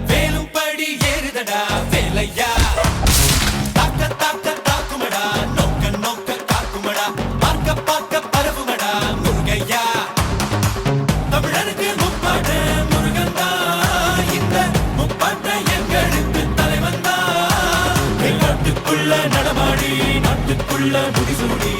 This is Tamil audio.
வேலும் படி ஏறுதடா வேலையா தாக்க தாக்க தாக்குமடா நோக்க நோக்க காக்குமடா பார்க்க பார்க்க பரவுமடா முருகையா தமிழனுக்கு முப்பாட்ட முருகன் தான் இந்த முப்பாட்ட எங்களுக்கு தலைவன் தான் நாட்டுக்குள்ள நடமாடி நாட்டுக்குள்ள முடிசூடி